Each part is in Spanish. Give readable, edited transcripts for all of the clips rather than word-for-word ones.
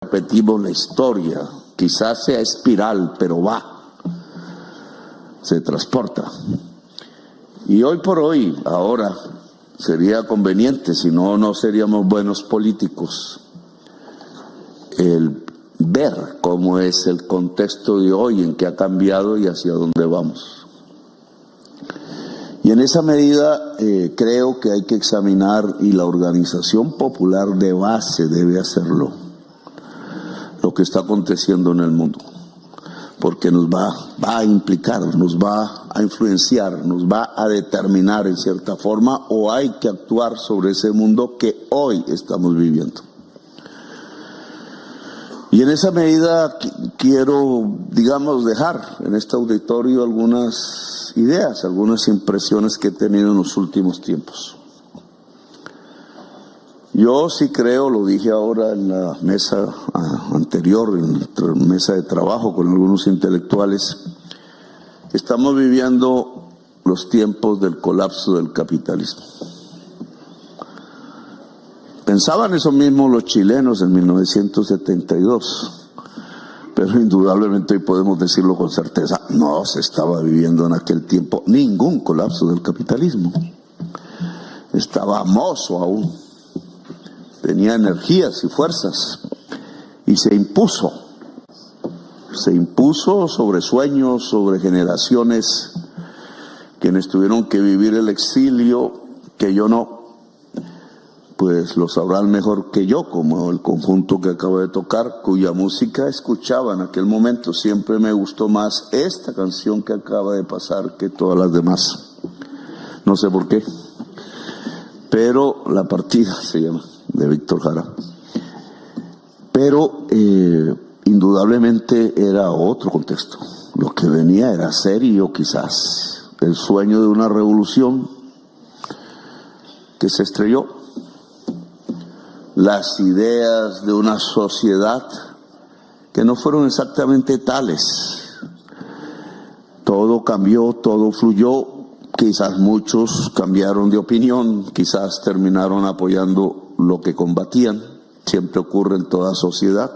Repetimos la historia, quizás sea espiral, pero se transporta. Y hoy por hoy, ahora, sería conveniente, si no, no seríamos buenos políticos, el ver cómo es el contexto de hoy, en qué ha cambiado y hacia dónde vamos. Y en esa medida creo que hay que examinar, y la organización popular de base debe hacerlo, lo que está aconteciendo en el mundo, porque nos va a implicar, nos va a influenciar, nos va a determinar en cierta forma, o hay que actuar sobre ese mundo que hoy estamos viviendo. Y en esa medida quiero, digamos, dejar en este auditorio algunas ideas, algunas impresiones que he tenido en los últimos tiempos. Yo sí creo, lo dije ahora en la mesa anterior, en la mesa de trabajo con algunos intelectuales, estamos viviendo los tiempos del colapso del capitalismo. Pensaban eso mismo los chilenos en 1972, pero indudablemente hoy podemos decirlo con certeza, no se estaba viviendo en aquel tiempo ningún colapso del capitalismo. Estaba mozo aún, tenía energías y fuerzas, y se impuso sobre sueños, sobre generaciones, quienes tuvieron que vivir el exilio, que yo no, pues lo sabrán mejor que yo, como el conjunto que acabo de tocar, cuya música escuchaba en aquel momento. Siempre me gustó más esta canción que acaba de pasar que todas las demás. No sé por qué, pero La Partida se llama, de Víctor Jara. Pero indudablemente era otro contexto. Lo que venía era serio, quizás. El sueño de una revolución que se estrelló. Las ideas de una sociedad que no fueron exactamente tales. Todo cambió, todo fluyó. Quizás muchos cambiaron de opinión, quizás terminaron apoyando lo que combatían. Siempre ocurre en toda sociedad.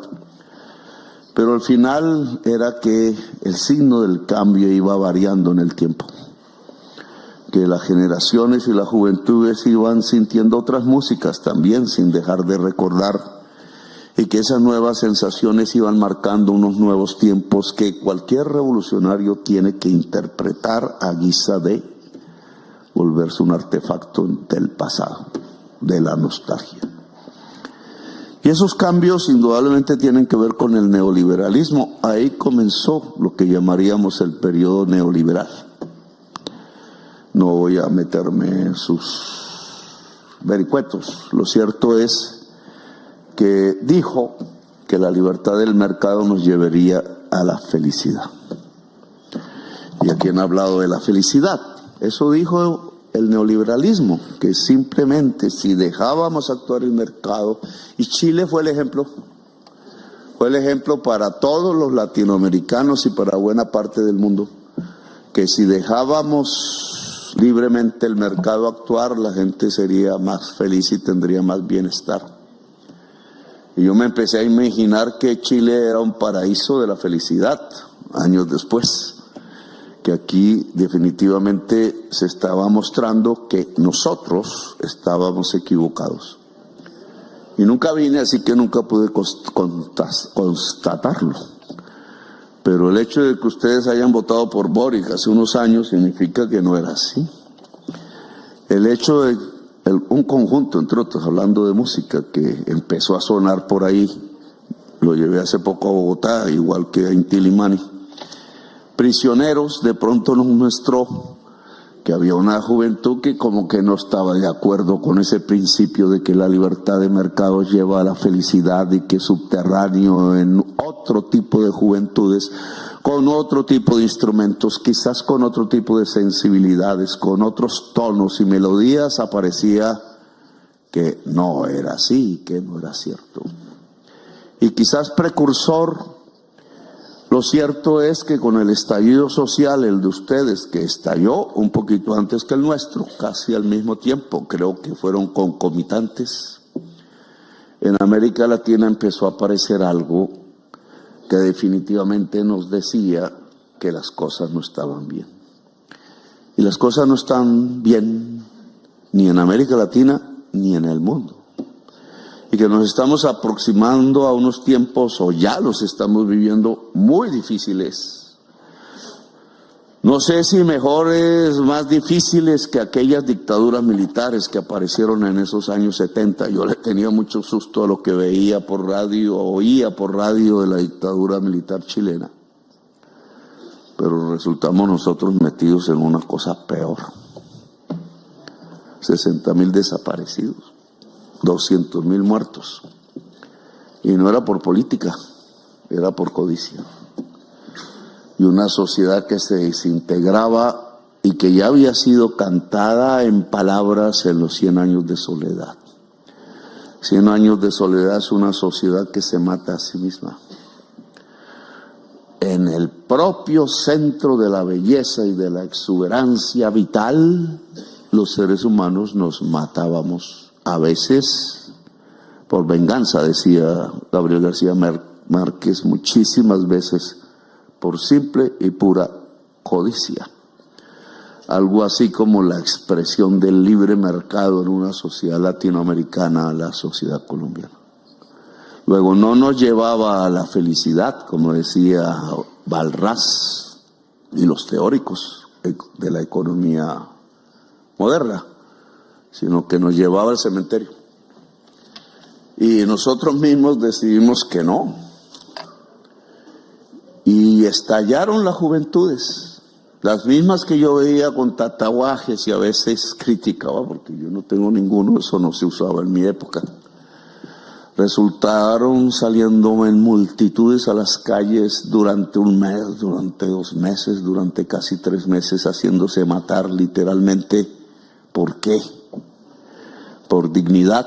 Pero al final era que el signo del cambio iba variando en el tiempo. Que las generaciones y las juventudes iban sintiendo otras músicas también, sin dejar de recordar, y que esas nuevas sensaciones iban marcando unos nuevos tiempos que cualquier revolucionario tiene que interpretar a guisa de volverse un artefacto del pasado, de la nostalgia. Y esos cambios indudablemente tienen que ver con el neoliberalismo. Ahí comenzó lo que llamaríamos el periodo neoliberal. No voy a meterme en sus vericuetos. Lo cierto es que dijo que la libertad del mercado nos llevaría a la felicidad. ¿Y a quién ha hablado de la felicidad? Eso dijo el neoliberalismo, que simplemente si dejábamos actuar el mercado, y Chile fue el ejemplo para todos los latinoamericanos y para buena parte del mundo, que si dejábamos libremente el mercado actuar, la gente sería más feliz y tendría más bienestar. Y yo me empecé a imaginar que Chile era un paraíso de la felicidad, años después, que aquí definitivamente se estaba mostrando que nosotros estábamos equivocados. Y nunca vine, así que nunca pude constatarlo. Pero el hecho de que ustedes hayan votado por Boric hace unos años significa que no era así. El hecho de un conjunto, entre otros, hablando de música, que empezó a sonar por ahí, lo llevé hace poco a Bogotá, igual que a Inti Illimani. Prisioneros, de pronto nos mostró que había una juventud que como que no estaba de acuerdo con ese principio de que la libertad de mercado lleva a la felicidad, y que subterráneo en otro tipo de juventudes, con otro tipo de instrumentos, quizás con otro tipo de sensibilidades, con otros tonos y melodías, aparecía que no era así, que no era cierto. Y quizás precursor. Lo cierto es que con el estallido social, el de ustedes, que estalló un poquito antes que el nuestro, casi al mismo tiempo, creo que fueron concomitantes, en América Latina empezó a aparecer algo que definitivamente nos decía que las cosas no estaban bien. Y las cosas no están bien ni en América Latina ni en el mundo. Y que nos estamos aproximando a unos tiempos, o ya los estamos viviendo, muy difíciles. No sé si mejores, más difíciles que aquellas dictaduras militares que aparecieron en esos años 70. Yo le tenía mucho susto a lo que veía por radio, oía por radio de la dictadura militar chilena. Pero resultamos nosotros metidos en una cosa peor. 60,000 desaparecidos, 200,000 muertos. Y no era por política, era por codicia. Y una sociedad que se desintegraba y que ya había sido cantada en palabras en los 100 años de soledad. 100 años de soledad es una sociedad que se mata a sí misma. En el propio centro de la belleza y de la exuberancia vital, los seres humanos nos matábamos, a veces por venganza, decía Gabriel García Márquez, muchísimas veces por simple y pura codicia. Algo así como la expresión del libre mercado en una sociedad latinoamericana a la sociedad colombiana. Luego no nos llevaba a la felicidad, como decía Balras y los teóricos de la economía moderna, sino que nos llevaba al cementerio. Y nosotros mismos decidimos que no. Y estallaron las juventudes, las mismas que yo veía con tatuajes y a veces criticaba, porque yo no tengo ninguno, eso no se usaba en mi época. Resultaron saliendo en multitudes a las calles durante un mes, durante 2 meses, durante casi 3 meses, haciéndose matar literalmente. ¿Por qué? Por dignidad.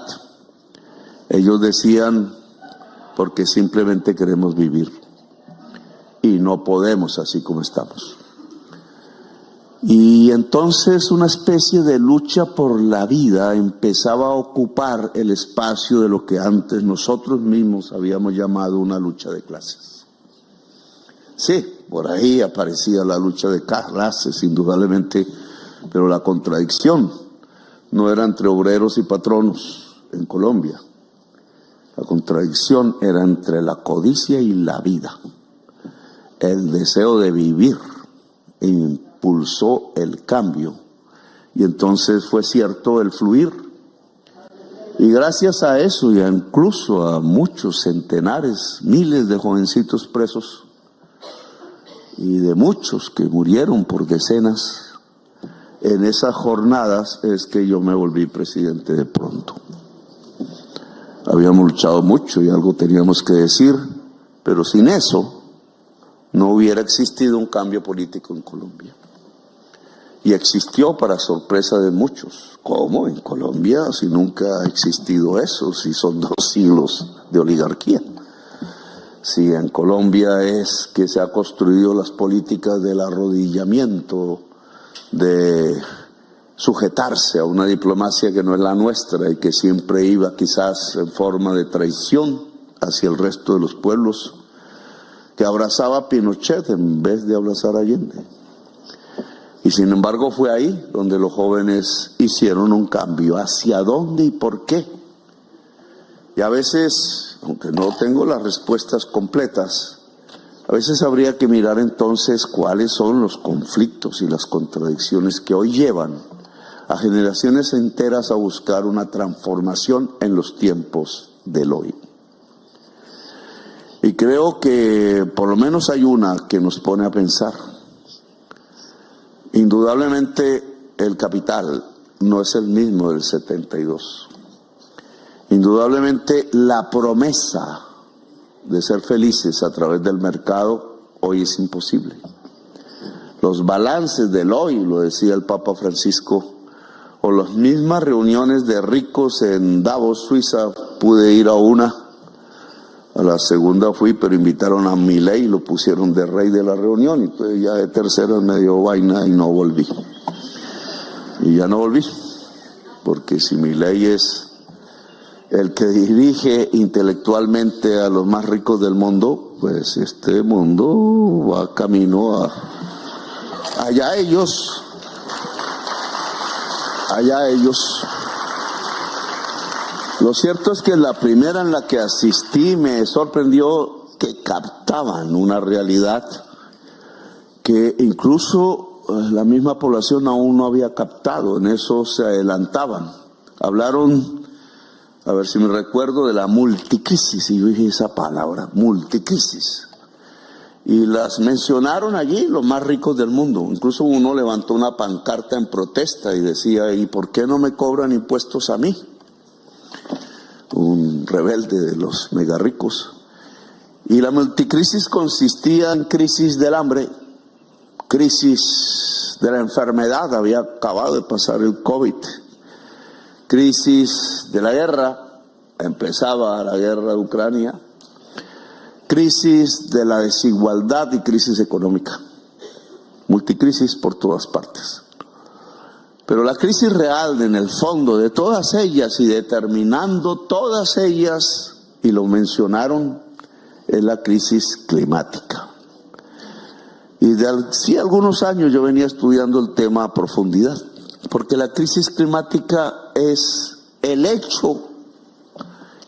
Ellos decían, porque simplemente queremos vivir. Y no podemos así como estamos. Y entonces una especie de lucha por la vida empezaba a ocupar el espacio de lo que antes nosotros mismos habíamos llamado una lucha de clases. Sí, por ahí aparecía la lucha de clases, indudablemente, pero la contradicción no era entre obreros y patronos en Colombia. La contradicción era entre la codicia y la vida. El deseo de vivir impulsó el cambio y entonces fue cierto el fluir. Y gracias a eso y incluso a muchos centenares, miles de jovencitos presos y de muchos que murieron por decenas, en esas jornadas es que yo me volví presidente de pronto. Habíamos luchado mucho y algo teníamos que decir, pero sin eso no hubiera existido un cambio político en Colombia. Y existió para sorpresa de muchos. ¿Cómo? En Colombia, si nunca ha existido eso, si son 2 siglos de oligarquía. Si en Colombia es que se ha construido las políticas del arrodillamiento, de sujetarse a una diplomacia que no es la nuestra y que siempre iba quizás en forma de traición hacia el resto de los pueblos, que abrazaba a Pinochet en vez de abrazar a Allende. Y sin embargo fue ahí donde los jóvenes hicieron un cambio. ¿Hacia dónde y por qué? Y a veces, aunque no tengo las respuestas completas, a veces habría que mirar entonces cuáles son los conflictos y las contradicciones que hoy llevan a generaciones enteras a buscar una transformación en los tiempos del hoy. Y creo que por lo menos hay una que nos pone a pensar. Indudablemente el capital no es el mismo del 72. Indudablemente la promesa de ser felices a través del mercado hoy es imposible. Los balances del hoy, lo decía el Papa Francisco, o las mismas reuniones de ricos en Davos, Suiza, pude ir a una. A la segunda fui, pero invitaron a Milei y lo pusieron de rey de la reunión. Y entonces ya de tercera me dio vaina y no volví. Y ya no volví. Porque si Milei es el que dirige intelectualmente a los más ricos del mundo, pues este mundo va camino a allá ellos. Lo cierto es que la primera en la que asistí me sorprendió que captaban una realidad que incluso la misma población aún no había captado. En eso se adelantaban. Hablaron, a ver si me recuerdo, de la multicrisis, y yo dije esa palabra, multicrisis. Y las mencionaron allí los más ricos del mundo. Incluso uno levantó una pancarta en protesta y decía, ¿y por qué no me cobran impuestos a mí? Un rebelde de los mega ricos. Y la multicrisis consistía en crisis del hambre, crisis de la enfermedad, había acabado de pasar el COVID, crisis de la guerra, empezaba la guerra de Ucrania, crisis de la desigualdad y crisis económica, multicrisis por todas partes. Pero la crisis real, en el fondo de todas ellas y determinando todas ellas, y lo mencionaron, es la crisis climática. Y de algunos años yo venía estudiando el tema a profundidad, porque la crisis climática es el hecho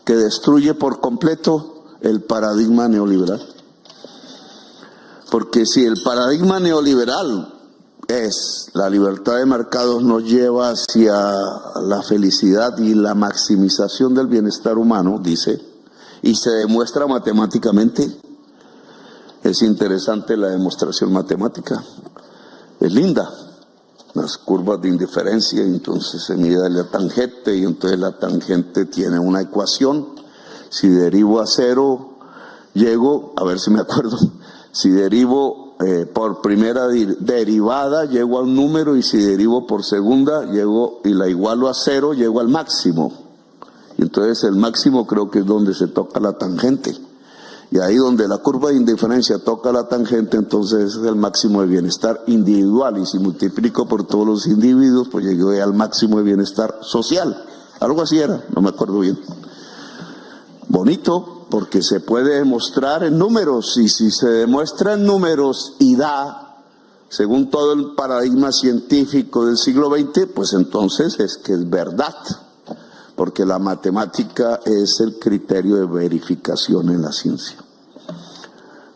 que destruye por completo el paradigma neoliberal. Porque si el paradigma neoliberal es la libertad de mercados, nos lleva hacia la felicidad y la maximización del bienestar humano, dice, y se demuestra matemáticamente. Es interesante la demostración matemática, es linda. Las curvas de indiferencia, entonces se mide la tangente y entonces la tangente tiene una ecuación. Si derivo a cero, llego, a ver si me acuerdo, si derivo por primera derivada, llego a un número, y si derivo por segunda, llego y la igualo a cero, llego al máximo. Y entonces el máximo creo que es donde se toca la tangente. Y ahí donde la curva de indiferencia toca la tangente, entonces es el máximo de bienestar individual. Y si multiplico por todos los individuos, pues llegué al máximo de bienestar social. Algo así era, no me acuerdo bien. Bonito, porque se puede demostrar en números, y si se demuestra en números y da, según todo el paradigma científico del siglo XX, pues entonces es que es verdad, porque la matemática es el criterio de verificación en la ciencia.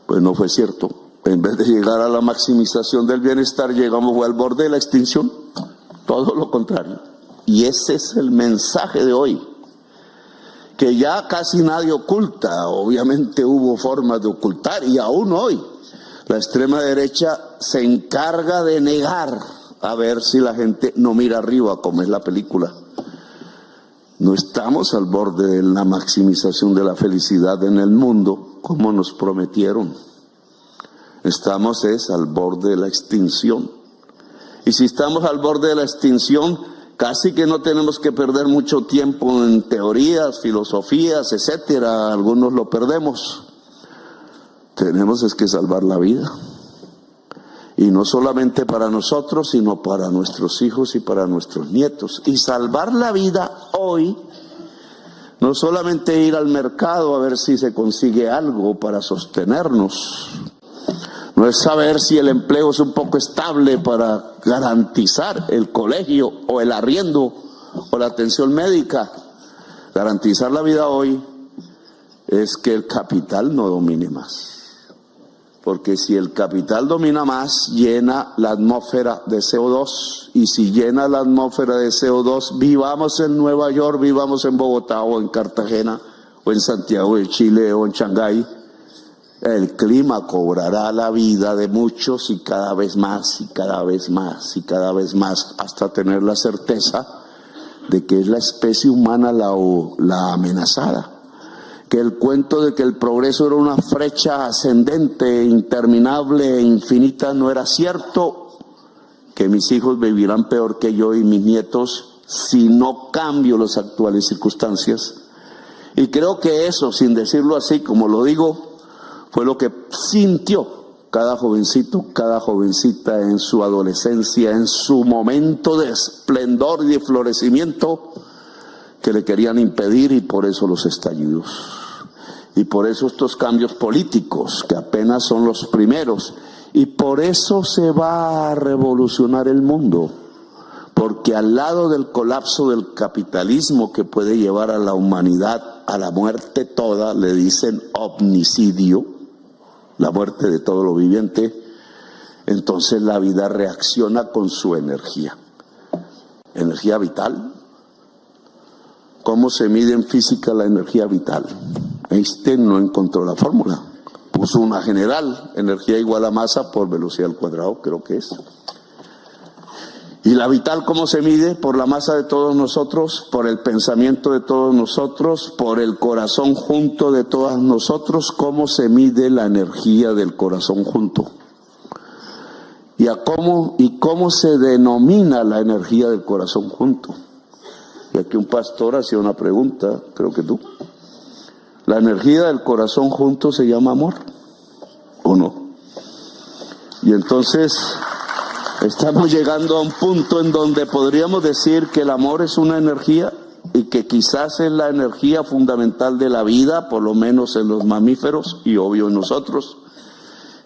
Pues no fue cierto. En vez de llegar a la maximización del bienestar, llegamos al borde de la extinción. Todo lo contrario. Y ese es el mensaje de hoy, que ya casi nadie oculta. Obviamente hubo formas de ocultar, y aún hoy la extrema derecha se encarga de negar, a ver si la gente no mira arriba, como es la película. No estamos al borde de la maximización de la felicidad en el mundo, como nos prometieron. Estamos al borde de la extinción. Y si estamos al borde de la extinción, casi que no tenemos que perder mucho tiempo en teorías, filosofías, etcétera. Algunos lo perdemos. Tenemos que salvar la vida. Y no solamente para nosotros, sino para nuestros hijos y para nuestros nietos. Y salvar la vida hoy, no solamente ir al mercado a ver si se consigue algo para sostenernos. No es saber si el empleo es un poco estable para garantizar el colegio o el arriendo o la atención médica. Garantizar la vida hoy es que el capital no domine más. Porque si el capital domina más, llena la atmósfera de CO2. Y si llena la atmósfera de CO2, vivamos en Nueva York, vivamos en Bogotá o en Cartagena o en Santiago de Chile o en Shanghái, el clima cobrará la vida de muchos, y cada vez más, y cada vez más, y cada vez más, hasta tener la certeza de que es la especie humana la amenazada. Que el cuento de que el progreso era una flecha ascendente, interminable e infinita, no era cierto. Que mis hijos vivirán peor que yo y mis nietos si no cambio las actuales circunstancias. Y creo que eso, sin decirlo así como lo digo, fue lo que sintió cada jovencito, cada jovencita en su adolescencia, en su momento de esplendor y de florecimiento, que le querían impedir, y por eso los estallidos. Y por eso estos cambios políticos, que apenas son los primeros. Y por eso se va a revolucionar el mundo. Porque al lado del colapso del capitalismo que puede llevar a la humanidad a la muerte toda, le dicen omnicidio, la muerte de todo lo viviente, entonces la vida reacciona con su energía. Energía vital. ¿Cómo se mide en física la energía vital? Einstein no encontró la fórmula. Puso una general, energía igual a masa por velocidad al cuadrado, creo que es. ¿Y la vital cómo se mide? Por la masa de todos nosotros, por el pensamiento de todos nosotros, por el corazón junto de todos nosotros. ¿Cómo se mide la energía del corazón junto? ¿Y cómo se denomina la energía del corazón junto? Y aquí un pastor hacía una pregunta, creo que tú. ¿La energía del corazón junto se llama amor o no? Y entonces estamos llegando a un punto en donde podríamos decir que el amor es una energía y que quizás es la energía fundamental de la vida, por lo menos en los mamíferos y obvio en nosotros,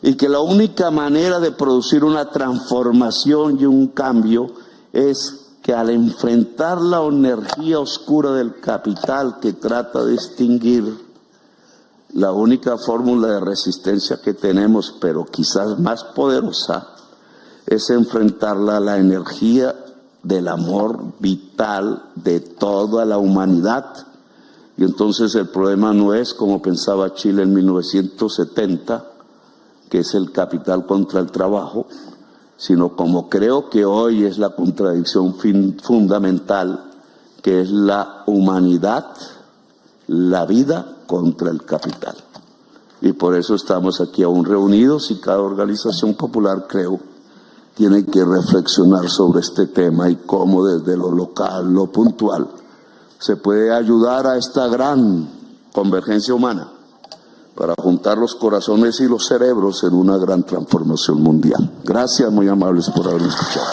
y que la única manera de producir una transformación y un cambio es que al enfrentar la energía oscura del capital que trata de extinguir, la única fórmula de resistencia que tenemos, pero quizás más poderosa, es enfrentarla a la energía del amor vital de toda la humanidad. Y entonces el problema no es como pensaba Chile en 1970, que es el capital contra el trabajo, sino como creo que hoy es la contradicción fundamental, que es la humanidad, la vida contra el capital. Y por eso estamos aquí aún reunidos, y cada organización popular, creo, tiene que reflexionar sobre este tema y cómo desde lo local, lo puntual, se puede ayudar a esta gran convergencia humana para juntar los corazones y los cerebros en una gran transformación mundial. Gracias, muy amables por haberme escuchado.